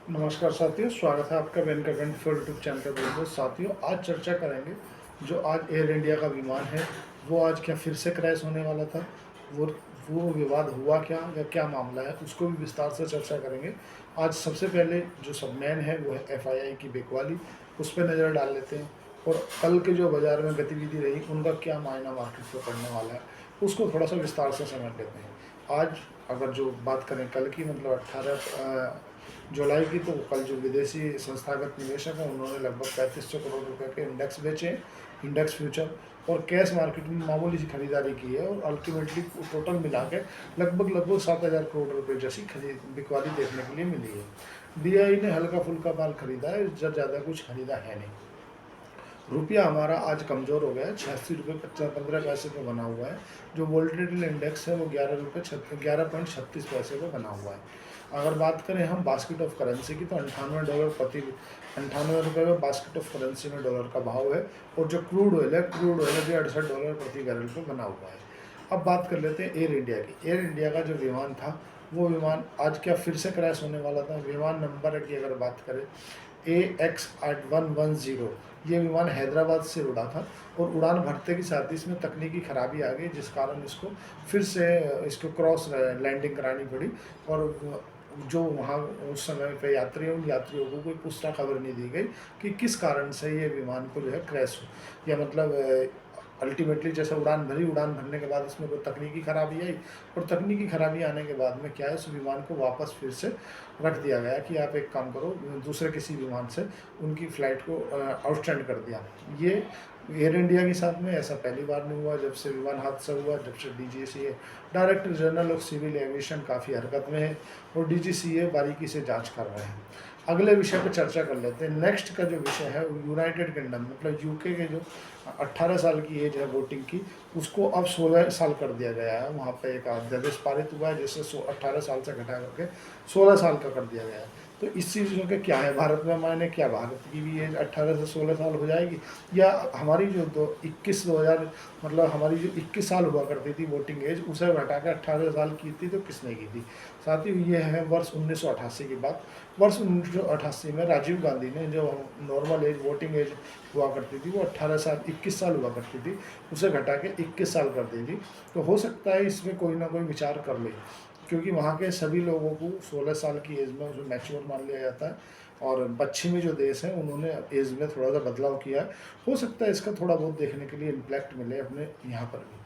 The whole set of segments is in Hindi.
नमस्कार साथियों, स्वागत है आपका bank account for YouTube channel पर। साथियों, आज चर्चा करेंगे जो आज एयर इंडिया का विमान है वो आज क्या फिर से क्रैश होने वाला था। वो वो विवाद हुआ क्या या क्या मामला है, उसको भी विस्तार से चर्चा करेंगे। आज सबसे पहले जो सबमेन है वो है एफआईआई की बिकवाली, उस पर नज़र डाल लेते हैं। और कल के जो बाज़ार में गतिविधि रही उनका क्या मायना मार्केट पर पड़ने वाला है, उसको थोड़ा सा विस्तार से समझ लेते हैं। आज अगर जो बात करें कल की, मतलब 18 जुलाई की, तो कल जो विदेशी संस्थागत निवेशक हैं उन्होंने लगभग 3500 करोड़ रुपए के इंडेक्स बेचे, इंडेक्स फ्यूचर, और कैश मार्केट में मामूली सी खरीदारी की है। और अल्टीमेटली टोटल मिला के लगभग 7,000 करोड़ रुपए जैसी खरीद बिकवाली देखने के लिए मिली है। डीआई ने हल्का फुल्का माल खरीदा है, ज़्यादा कुछ खरीदा है नहीं। रुपया हमारा आज कमज़ोर हो गया है, 86 रुपये 15 पैसे पे बना हुआ है। जो वोल्टेटिल इंडेक्स है वो 11.36 पैसे पे बना हुआ है। अगर बात करें हम बास्केट ऑफ करेंसी की, तो $98 में बास्केट ऑफ करेंसी में डॉलर का भाव है। और जो क्रूड ऑयल है भी $68 प्रति बैरल पे बना हुआ है। अब बात कर लेते हैं एयर इंडिया की। एयर इंडिया का जो विमान था वो विमान आज क्या फिर से क्रैश होने वाला था। विमान नंबर की अगर बात करें AX8110, ये विमान हैदराबाद से उड़ा था और उड़ान भरते के साथ ही इसमें तकनीकी खराबी आ गई, जिस कारण इसको फिर से इसको क्रॉस लैंडिंग करानी पड़ी। और जो वहाँ उस समय पे उन यात्रियों को कोई पुष्टा खबर नहीं दी गई कि किस कारण से ये विमान को जो है क्रैश हो, या मतलब अल्टीमेटली जैसे उड़ान भरने के बाद इसमें कोई तकनीकी खराबी आई, और तकनीकी खराबी आने के बाद में क्या है, उस विमान को वापस फिर से रख दिया गया कि आप एक काम करो, दूसरे किसी विमान से उनकी फ़्लाइट को आउटस्टैंड कर दिया। ये एयर इंडिया के साथ में ऐसा पहली बार नहीं हुआ। जब से विमान हादसा हुआ, जब से DGCA director general of civil aviation काफ़ी हरकत में है और डीजीसीए बारीकी से जांच कर रहे हैं। अगले विषय पर चर्चा कर लेते हैं। नेक्स्ट का जो विषय है यूनाइटेड किंगडम, मतलब यूके के जो 18 साल की एज है वोटिंग की, उसको अब 16 साल कर दिया गया है। वहाँ पे एक अध्यादेश पारित हुआ है जिससे 18 साल से घटा करके 16 साल का कर दिया गया है। तो इस चीज़ के क्या है भारत में मायने, क्या भारत की भी एज 18 से 16 साल हो जाएगी, या हमारी जो 2000 मतलब हमारी जो 21 साल हुआ करती थी वोटिंग एज, उसे घटा के 18 साल की थी, तो किसने की थी। साथ ही ये है वर्ष 1988 की बात। वर्ष 1988 में राजीव गांधी ने जो नॉर्मल एज वोटिंग एज हुआ करती थी वो 21 साल हुआ करती थी, उसे घटा के 21 साल कर दी थी। तो हो सकता है इसमें कोई ना कोई विचार कर ले, क्योंकि वहाँ के सभी लोगों को 16 साल की एज में उसमें मैच्योर मान लिया जाता है। और पश्चिमी जो देश हैं उन्होंने एज में थोड़ा सा बदलाव किया है। हो सकता है इसका थोड़ा बहुत देखने के लिए इम्पैक्ट मिले अपने यहाँ पर भी।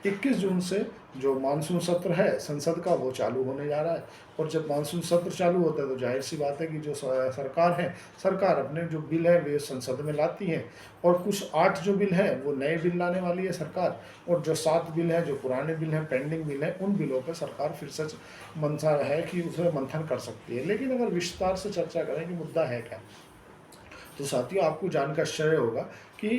21 जून से जो मानसून सत्र है संसद का वो चालू होने जा रहा है। और जब मानसून सत्र चालू होता है तो जाहिर सी बात है कि जो सरकार अपने जो बिल है वे संसद में लाती है। और कुछ 8 जो बिल हैं वो नए बिल लाने वाली है सरकार, और जो 7 बिल हैं जो पुराने बिल हैं, पेंडिंग बिल हैं, उन बिलों पर सरकार फिर से मंशा है कि उसे मंथन कर सकती है। लेकिन अगर विस्तार से चर्चा करें कि मुद्दा है क्या, तो साथियों आपको जानकर आश्चर्य होगा कि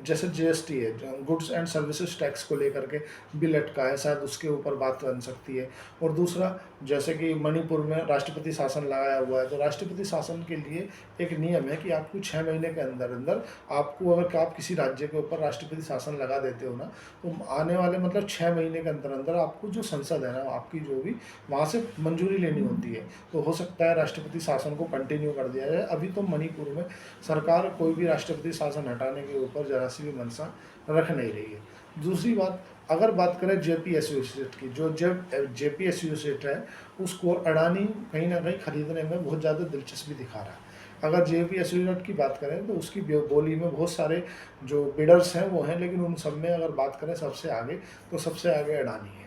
जैसे जीएसटी है, गुड्स एंड सर्विसेज टैक्स को लेकर के बिल अटका है, शायद उसके ऊपर बात बन सकती है। और दूसरा, जैसे कि मणिपुर में राष्ट्रपति शासन लगाया हुआ है, तो राष्ट्रपति शासन के लिए एक नियम है कि आपको 6 महीने के अंदर अंदर आपको, अगर आप किसी राज्य के ऊपर राष्ट्रपति शासन लगा देते हो ना, तो आने वाले मतलब 6 महीने के अंदर अंदर आपको जो संसद है ना आपकी, जो भी वहाँ से मंजूरी लेनी होती है। तो हो सकता है राष्ट्रपति शासन को कंटिन्यू कर दिया जाए। अभी तो मणिपुर में सरकार कोई भी राष्ट्रपति शासन हटाने के ऊपर जरा सी भी मंशा रख नहीं रही है। दूसरी बात, अगर बात करें जेपी एसोसिएट की, जो जेपी एसोसिएट है उसको अडानी कहीं ना कहीं खरीदने में बहुत ज़्यादा दिलचस्पी दिखा रहा है। अगर जेपी एसोसिएट की बात करें तो उसकी बोली में बहुत सारे जो बिडर्स हैं वो हैं, लेकिन उन सब में अगर बात करें सबसे आगे, तो सबसे आगे अडानी है।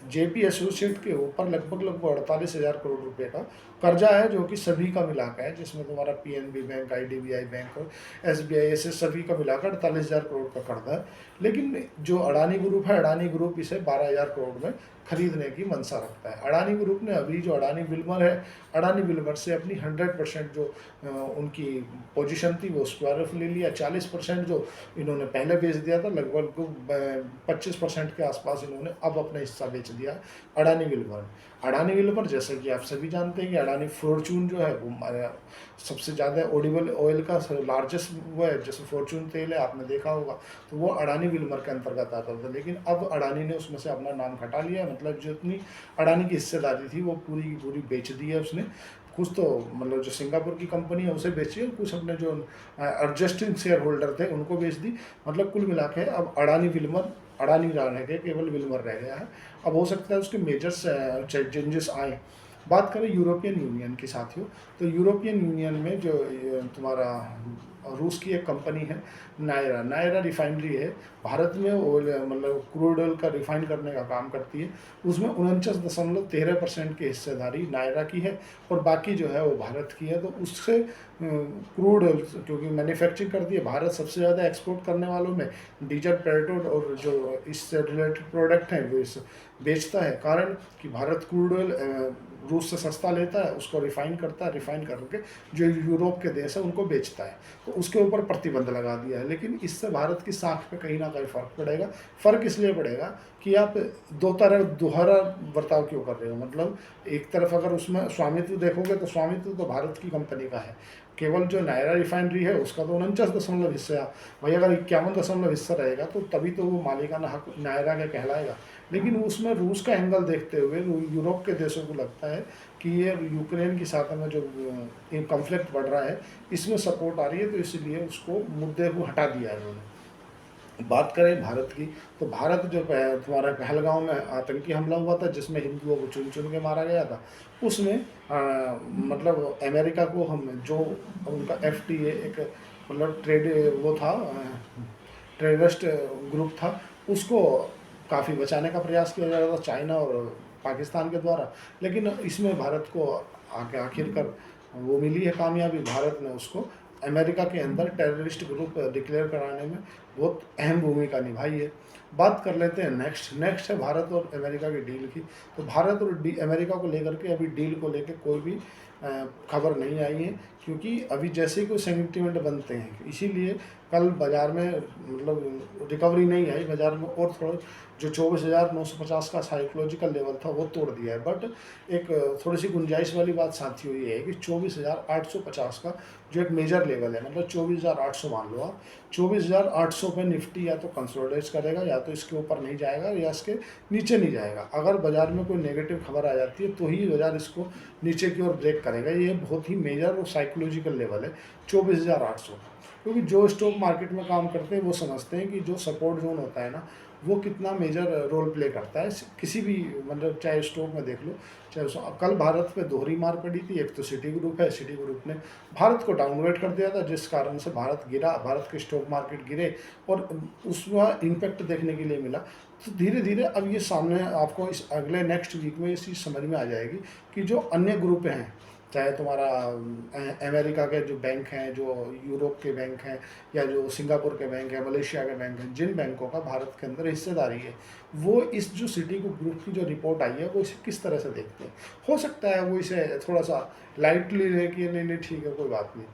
जेपी एसोसिएट के ऊपर लगभग 48,000 करोड़ रुपए का कर्जा है, जो कि सभी का मिलाकर है, जिसमें तुम्हारा पीएनबी बैंक, आईडीबीआई बैंक और एसबीआई, ऐसे सभी का मिलाकर 48,000 करोड़ का कर्जा है। लेकिन जो अडानी ग्रुप है, अडानी ग्रुप इसे 12,000 करोड़ में खरीदने की मंशा रखता है। अडानी ग्रुप ने अभी जो अडानी विल्मर है, अडानी विल्मर से अपनी 100% जो उनकी पोजीशन थी वो स्क्वायर ऑफ ले लिया। 40% जो इन्होंने पहले बेच दिया था, लगभग 25% के आसपास इन्होंने अब अपना हिस्सा बेच दिया अडानी विल्मर। अडानी विल्मर, जैसे कि आप सभी जानते हैं कि अडानी फॉर्च्यून जो है वो सबसे ज़्यादा ऑडिबल ऑयल का लार्जेस्ट वो है, जैसे फॉर्च्यून तेल है आपने देखा होगा, तो वो अडानी विल्मर के अंतर्गत आता था। लेकिन अब अडानी ने उसमें से अपना नाम हटा लिया है, मतलब जितनी अडानी की हिस्सेदारी थी वो पूरी की पूरी बेच दी है उसने। कुछ तो मतलब जो सिंगापुर की कंपनी है उसे बेची है, कुछ अपने जो एडजस्टिंग शेयर होल्डर थे उनको बेच दी। मतलब कुल मिला के अब अडानी विल्मर, अडानी रह गया, केवल विल्मर रह गया है। अब हो सकता है उसके मेजर्स चेंजेस आए। बात करें यूरोपियन यूनियन की साथियों, तो यूरोपियन यूनियन में जो तुम्हारा रूस की एक कंपनी है नायरा, नायरा रिफाइनरी है, भारत में ऑयल मतलब क्रूड ऑयल का रिफाइन करने का काम करती है। उसमें 49.13% की हिस्सेदारी नायरा की है और बाकी जो है वो भारत की है। तो उससे क्रूड ऑयल क्योंकि मैन्युफैक्चरिंग करती है, भारत सबसे ज़्यादा एक्सपोर्ट करने वालों में डीजल, पेट्रोल और जो इससे रिलेटेड प्रोडक्ट हैं वो इस बेचता है। कारण कि भारत क्रूड ऑयल रूस से सस्ता लेता है, उसको रिफाइन करता है, रिफाइन करके जो यूरोप के देश है उनको बेचता है, तो उसके ऊपर प्रतिबंध लगा दिया है। लेकिन इससे भारत की साख पे कहीं ना कहीं फ़र्क पड़ेगा। फ़र्क इसलिए पड़ेगा कि आप दो तरफ दोहरा बर्ताव क्यों कर रहे हो। मतलब एक तरफ अगर उसमें स्वामित्व देखोगे तो स्वामित्व तो भारत की कंपनी का है, केवल जो नायरा रिफाइनरी है उसका तो 49 दशमलव हिस्सा, भाई अगर 51 दशमलव हिस्सा रहेगा तो तभी तो वो मालिकाना हक नायरा का कहलाएगा। लेकिन उसमें रूस का एंगल देखते हुए यूरोप के देशों को लगता है कि ये यूक्रेन के साथ में जो कॉन्फ्लिक्ट बढ़ रहा है इसमें सपोर्ट आ रही है, तो इसलिए उसको मुद्दे को हटा दिया है उन्होंने। बात करें भारत की, तो भारत जो तुम्हारा पहलगांव में आतंकी हमला हुआ था जिसमें हिंदुओं को चुन चुन के मारा गया था, उसमें मतलब अमेरिका को हम जो उनका FTA एक मतलब ट्रेड वो था, टेररिस्ट ग्रुप था, उसको काफ़ी बचाने का प्रयास किया जा रहा था चाइना और पाकिस्तान के द्वारा। लेकिन इसमें भारत को आगे आखिरकार वो मिली है कामयाबी, भारत ने उसको अमेरिका के अंदर टेररिस्ट ग्रुप डिक्लेयर कराने में बहुत अहम भूमिका निभाई है। बात कर लेते हैं नेक्स्ट है भारत और अमेरिका की डील की। तो भारत और अमेरिका को लेकर के अभी डील को लेकर कोई भी खबर नहीं आई है, क्योंकि अभी जैसे ही कोई सेंटिमेंट बनते हैं, इसीलिए कल बाज़ार में मतलब रिकवरी नहीं आई बाज़ार में, और थोड़ा जो 24,950 का साइकोलॉजिकल लेवल था वो तोड़ दिया है। बट एक थोड़ी सी गुंजाइश वाली बात साथियों ये है कि 24,850 का जो एक मेजर लेवल है, मतलब 24,800 मान लो आप, 24,800 पे निफ्टी या तो कंसोलिडेट करेगा, या तो इसके ऊपर नहीं जाएगा या इसके नीचे नहीं जाएगा। अगर बाज़ार में कोई नेगेटिव खबर आ जाती है तो ही बाज़ार इसको नीचे की ओर ब्रेक करेगा। ये बहुत ही मेजर और साइकोलॉजिकल लेवल है 24,800, क्योंकि जो स्टॉक मार्केट में काम करते हैं वो समझते हैं कि जो सपोर्ट जोन होता है ना वो कितना मेजर रोल प्ले करता है किसी भी, मतलब चाहे स्टॉक में देख लो, चाहे कल भारत पे दोहरी मार पड़ी थी। एक तो सिटी ग्रुप है, सिटी ग्रुप ने भारत को डाउनग्रेड कर दिया था जिस कारण से भारत गिरा, भारत के स्टॉक मार्केट गिरे और उसमें इम्पैक्ट देखने के लिए मिला। तो धीरे धीरे अब ये सामने आपको इस अगले नेक्स्ट वीक में ये चीज़ समझ में आ जाएगी कि जो अन्य ग्रुप हैं, चाहे तुम्हारा अमेरिका के जो बैंक हैं, जो यूरोप के बैंक हैं, या जो सिंगापुर के बैंक हैं, मलेशिया के बैंक हैं, जिन बैंकों का भारत के अंदर हिस्सेदारी है, वो इस जो सिटी ग्रुप की जो रिपोर्ट आई है वो इसे किस तरह से देखते हैं। हो सकता है वो इसे थोड़ा सा लाइटली ले कि नहीं नहीं ठीक है कोई बात नहीं।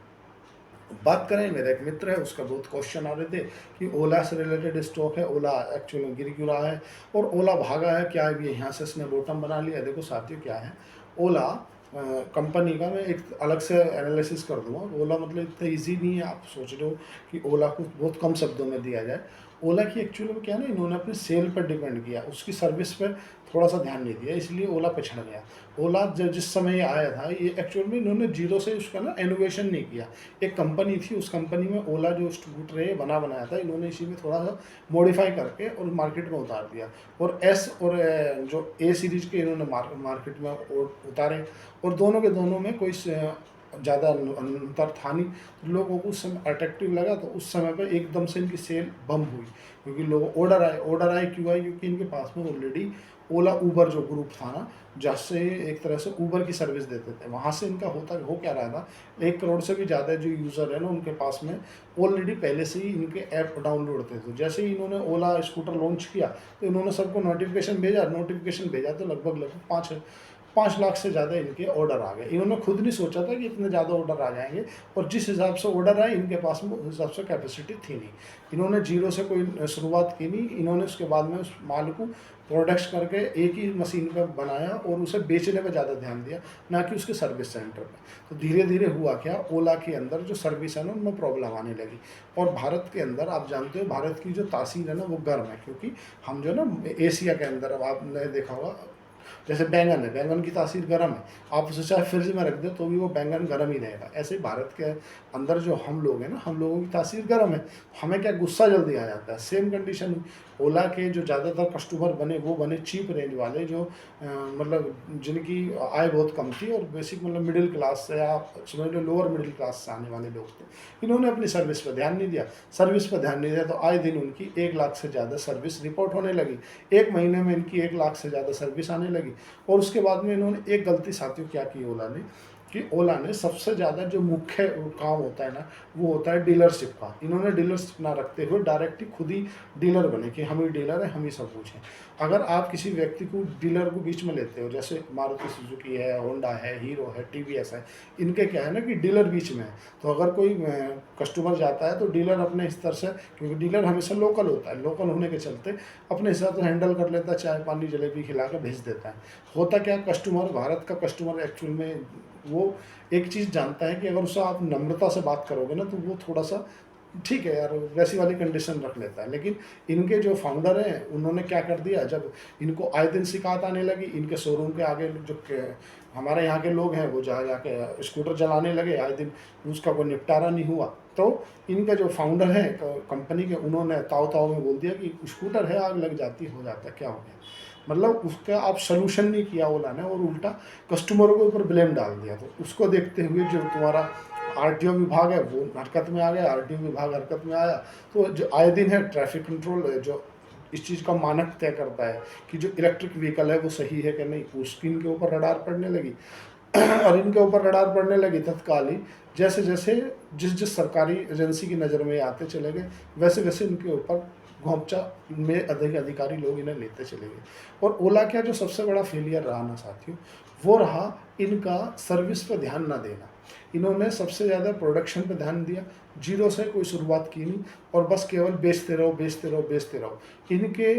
बात करें, मेरा एक मित्र है उसका बहुत क्वेश्चन आ रहे थे कि ओला से रिलेटेड स्टॉक है, ओला एक्चुअली गिर क्यों रहा है और ओला भागा है क्या, ये यहाँ से इसने बॉटम बना लिया। देखो साथियों क्या है, ओला कंपनी का मैं एक अलग से एनालिसिस कर दूंगा। ओला मतलब इतना इजी नहीं है आप सोच रहे हो कि ओला को बहुत कम शब्दों में दिया जाए। ओला की एक्चुअली में क्या ना, इन्होंने अपने सेल पर डिपेंड किया, उसकी सर्विस पर थोड़ा सा ध्यान नहीं दिया, इसलिए ओला पिछड़ गया। ओला जब जिस समय ये आया था, ये एक्चुअल में इन्होंने जीरो से उसका ना इनोवेशन नहीं किया। एक कंपनी थी, उस कंपनी में ओला जो स्कूटर है बनाया था, इन्होंने इसी में थोड़ा सा मॉडिफाई करके और मार्केट में उतार दिया। और एस और जो ए सीरीज के इन्होंने मार्केट में उतारे, और दोनों के दोनों में कोई ज़्यादा अंतर था नहीं। तो लोगों को उस समय अट्रैक्टिव लगा, तो उस समय पर एकदम से इनकी सेल बम हुई, क्योंकि लोग ऑर्डर आए क्यों आए, क्योंकि इनके पास में ऑलरेडी ओला ऊबर जो ग्रुप था ना, जैसे एक तरह से ऊबर की सर्विस देते थे, वहाँ से इनका हो क्या रहा था, 1 करोड़ से भी ज़्यादा जो यूज़र है ना उनके पास में ऑलरेडी पहले से ही इनके ऐप डाउनलोड थे। तो जैसे ही इन्होंने ओला स्कूटर लॉन्च किया तो इन्होंने सबको नोटिफिकेशन भेजा तो लगभग 5 5 लाख से ज़्यादा इनके ऑर्डर आ गए। इन्होंने खुद नहीं सोचा था कि इतने ज़्यादा ऑर्डर आ जाएंगे, और जिस हिसाब से ऑर्डर आए इनके पास में उस हिसाब से कैपेसिटी थी नहीं। इन्होंने जीरो से कोई शुरुआत की नहीं, इन्होंने उसके बाद में उस माल को प्रोडक्ट्स करके एक ही मशीन पर बनाया और उसे बेचने पर ज़्यादा ध्यान दिया, ना कि उसके सर्विस सेंटर में। तो धीरे धीरे हुआ क्या, ओला के अंदर जो सर्विस है ना उनमें प्रॉब्लम आने लगी। और भारत के अंदर आप जानते हो भारत की जो तासीर है ना वो गर्म है, क्योंकि हम जो ना एशिया के अंदर, अब आपने देखा होगा जैसे बैंगन है, बैंगन की तासीर गर्म है, आप उसे चाहे फ्रिज में रख दो तो भी वो बैंगन गर्म ही रहेगा। ऐसे ही भारत के अंदर जो हम लोग हैं ना, हम लोगों की तासीर गर्म है, हमें क्या गुस्सा जल्दी आ जाता है। सेम कंडीशन ओला के जो ज़्यादातर कस्टमर बने वो बने चीप रेंज वाले, जो मतलब जिनकी आय बहुत कम थी और बेसिक मतलब मिडिल क्लास से या समझ लो लोअर मिडिल क्लास से आने वाले लोग थे। इन्होंने अपनी सर्विस पर ध्यान नहीं दिया, सर्विस पर ध्यान नहीं दिया तो आए दिन उनकी 1 लाख से ज़्यादा सर्विस रिपोर्ट होने लगी। 1 महीने में इनकी 1 लाख से ज़्यादा सर्विस आने लगी। और उसके बाद में इन्होंने एक गलती साथियों क्या की ओला ने, कि ओला ने सबसे ज़्यादा जो मुख्य काम होता है ना वो होता है डीलरशिप का। इन्होंने डीलरशिप ना रखते हुए डायरेक्ट ही खुद ही डीलर बने कि हम ही डीलर हैं, हम ही सब कुछ हैं। अगर आप किसी व्यक्ति को डीलर को बीच में लेते हो, जैसे मारुति सुजुकी है, होंडा है, हीरो है, टीवीएस है, इनके क्या है ना कि डीलर बीच में है। तो अगर कोई कस्टमर जाता है तो डीलर अपने स्तर से, क्योंकि डीलर हमेशा लोकल होता है, लोकल होने के चलते अपने हिसाब से हैंडल कर लेता है, चाय पानी जलेबी खिला कर भेज देता है। होता क्या, कस्टमर, भारत का कस्टमर एक्चुअल में वो एक चीज़ जानता है कि अगर उससे आप नम्रता से बात करोगे ना तो वो थोड़ा सा ठीक है यार वैसी वाली कंडीशन रख लेता है। लेकिन इनके जो फाउंडर हैं उन्होंने क्या कर दिया, जब इनको आए दिन शिकायत आने लगी, इनके शोरूम के आगे जो हमारे यहाँ के लोग हैं वो जा के स्कूटर चलाने लगे आए दिन, उसका कोई निपटारा नहीं हुआ। तो इनका जो फाउंडर है कंपनी के, उन्होंने ताव ताव में बोल दिया कि स्कूटर है, आग लग जाती, हो जाता है, क्या हो गया। मतलब उसका आप सलूशन नहीं किया ओला ने, और उल्टा कस्टमरों के ऊपर ब्लेम डाल दिया। तो उसको देखते हुए जो तुम्हारा आरटीओ विभाग है वो हरकत में आ गया, आरटीओ विभाग हरकत में आया। तो जो आए दिन है ट्रैफिक कंट्रोल जो इस चीज़ का मानक तय करता है कि जो इलेक्ट्रिक व्हीकल है वो सही है कि नहीं, उसकी इनके ऊपर रडार पड़ने लगी। और इनके ऊपर रडार पड़ने लगी तत्काल ही, जैसे जैसे जिस जिस सरकारी एजेंसी की नज़र में आते चले गए, वैसे वैसे इनके ऊपर घोंपचा में अधिकारी लोग इन्हें लेते चले गए। और ओला का जो सबसे बड़ा फेलियर रहा ना साथियों, वो रहा इनका सर्विस पर ध्यान ना देना। इन्होंने सबसे ज़्यादा प्रोडक्शन पर ध्यान दिया, जीरो से कोई शुरुआत की नहीं, और बस केवल बेचते रहो बेचते रहो बेचते रहो। इनके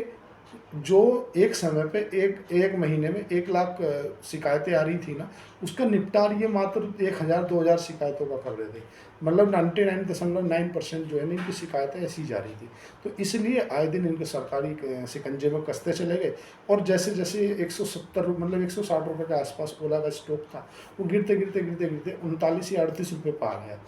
जो एक समय पे एक महीने में 1 लाख शिकायतें आ रही थी ना, उसका निपटार ये मात्र 1000-2000 शिकायतों का कर रहे थे। मतलब 99.9% जो है ना इनकी शिकायतें ऐसी जा रही थी। तो इसलिए आए दिन इनके सरकारी शिकंजे में कसते चले गए। और जैसे जैसे 170 मतलब 160 रुपये के आसपास ओला का स्टॉक था, वो गिरते गिरते गिरते गिरते 39 या 38 रुपये पर आ गया।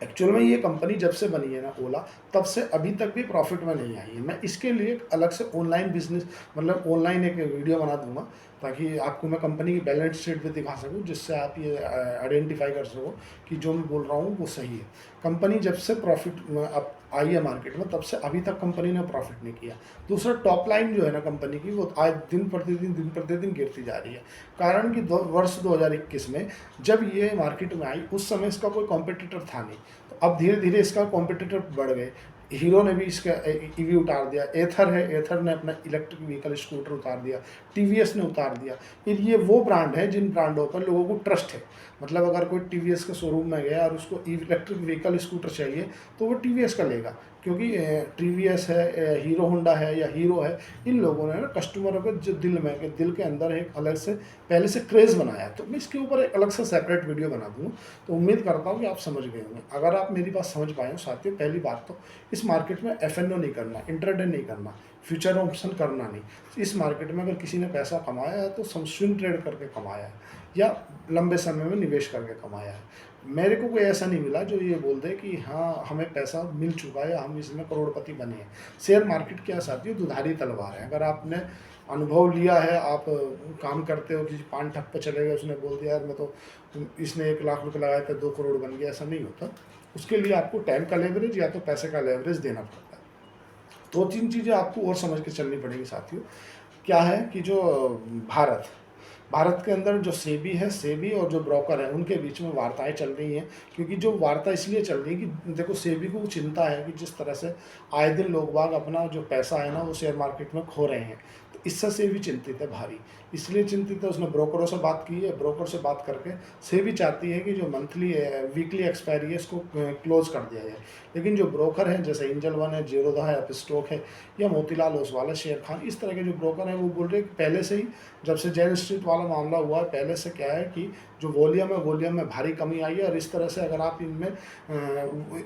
एक्चुअल में ये कंपनी जब से बनी है ना ओला, तब से अभी तक भी प्रॉफिट में नहीं आई है। मैं इसके लिए अलग से ऑनलाइन बिजनेस मतलब ऑनलाइन एक वीडियो बना दूंगा, ताकि आपको मैं कंपनी की बैलेंस शीट भी दिखा सकूं, जिससे आप ये आइडेंटिफाई कर सको कि जो मैं बोल रहा हूँ वो सही है। कंपनी जब से प्रॉफिट अब आई है मार्केट में, तब से अभी तक कंपनी ने प्रॉफिट नहीं किया। दूसरा, टॉप लाइन जो है ना कंपनी की, वो आज दिन प्रतिदिन गिरती जा रही है। कारण कि वर्ष 2021 में जब ये मार्केट में आई, उस समय इसका कोई कॉम्पिटिटर था नहीं। तो अब धीरे धीरे इसका कॉम्पिटिटर बढ़ गए। हीरो ने भी इसका ईवी उतार दिया, एथर है, एथर ने अपना इलेक्ट्रिक व्हीकल स्कूटर उतार दिया, टीवीएस ने उतार दिया। ये वो ब्रांड है जिन ब्रांडों पर लोगों को ट्रस्ट है। मतलब अगर कोई टीवीएस के शोरूम में गया और उसको इलेक्ट्रिक व्हीकल स्कूटर चाहिए तो वो टीवीएस का लेगा, क्योंकि टीवीएस है, हीरो होंडा है या हीरो है, इन लोगों ने ना कस्टमरों के जो दिल के अंदर एक अलग से पहले से क्रेज़ बनाया। तो मैं इसके ऊपर एक अलग से सेपरेट वीडियो बना दूँगा। तो उम्मीद करता हूँ कि आप समझ गए होंगे। अगर आप मेरी बात समझ पाए हो साथियों, पहली बात तो इस मार्केट में एफएनओ नहीं करना, इंट्राडे नहीं करना, फ्यूचर ऑप्शन करना नहीं। इस मार्केट में अगर किसी ने पैसा कमाया है तो स्विंग ट्रेड करके कमाया है या लंबे समय में निवेश करके कमाया है। मेरे को कोई ऐसा नहीं मिला जो ये बोल दे कि हाँ हमें पैसा मिल चुका है या हम इसमें करोड़पति बने हैं। शेयर मार्केट क्या साथियों, दुधारी तलवार है। अगर आपने अनुभव लिया है, आप काम करते हो, किसी पान ठप पे चले गए, उसने बोल दिया यार मैं तो, इसने 1 लाख रुपए लगाए थे 2 करोड़ बन गया, ऐसा नहीं होता। उसके लिए आपको टाइम का लेवरेज या तो पैसे का लेवरेज देना पड़ता है। 2-3 चीज़ें आपको और समझ के चलनी पड़ेगी साथियों। क्या है कि जो भारत भारत के अंदर जो सेबी है, सेबी और जो ब्रोकर है उनके बीच में वार्ताएं चल रही हैं, क्योंकि जो वार्ता इसलिए चल रही है कि देखो सेबी को चिंता है कि जिस तरह से आए दिन लोग बाग अपना जो पैसा है ना वो शेयर मार्केट में खो रहे हैं, तो इससे सेबी चिंतित है भारी, इसलिए चिंतित है। उसने ब्रोकरों से बात की है, ब्रोकर से बात करके सेबी चाहती है कि जो मंथली वीकली एक्सपायरी है इसको क्लोज कर दिया जाए। लेकिन जो ब्रोकर हैं जैसे एंजल वन है, जीरोधा है, अपस्टॉक है या मोतीलाल ओसवाल है, शेर खान, इस तरह के जो ब्रोकर हैं वो बोल रहे हैं कि पहले से ही जब से जेल स्ट्रीट वाला मामला हुआ है, पहले से क्या है कि जो वॉल्यूम में भारी कमी आई है, और इस तरह से अगर आप इनमें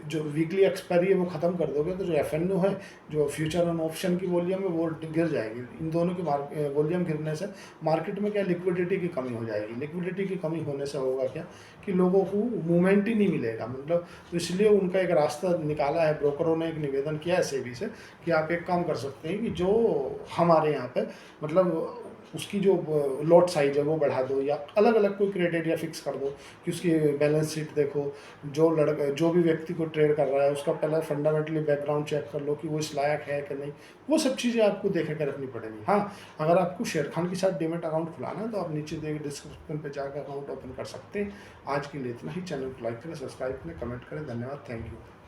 जो वीकली एक्सपायरी है वो ख़त्म कर दोगे तो जो एफएनओ है, जो फ्यूचर एंड ऑप्शन की वॉल्यूम है वो गिर जाएगी। इन दोनों की वॉल्यूम गिरने से मार्केट में क्या लिक्विडिटी की कमी हो जाएगी। लिक्विडिटी की कमी होने से होगा क्या कि लोगों को मूवमेंट ही नहीं मिलेगा, मतलब तो इसलिए उनका एक रास्ता निकाला है, ब्रोकरों ने एक निवेदन किया है सेबी से कि आप एक काम कर सकते हैं कि जो हमारे यहाँ पे मतलब उसकी जो लॉट साइज है वो बढ़ा दो, या अलग अलग कोई क्राइटेरिया फिक्स कर दो कि उसकी बैलेंस शीट देखो, जो भी व्यक्ति को ट्रेड कर रहा है उसका पहले फंडामेंटली बैकग्राउंड चेक कर लो कि वो इस लायक है कि नहीं, वो सब चीज़ें आपको देख कर रखनी पड़ेगी। हाँ, अगर आपको शेर खान के साथ डीमैट अकाउंट खुलाना है तो आप नीचे दिए गए डिस्क्रिप्शन पे जाकर अकाउंट ओपन कर सकते हैं। आज के लिए इतना ही। चैनल को लाइक करें, सब्सक्राइब करें, कमेंट करें। धन्यवाद, थैंक यू।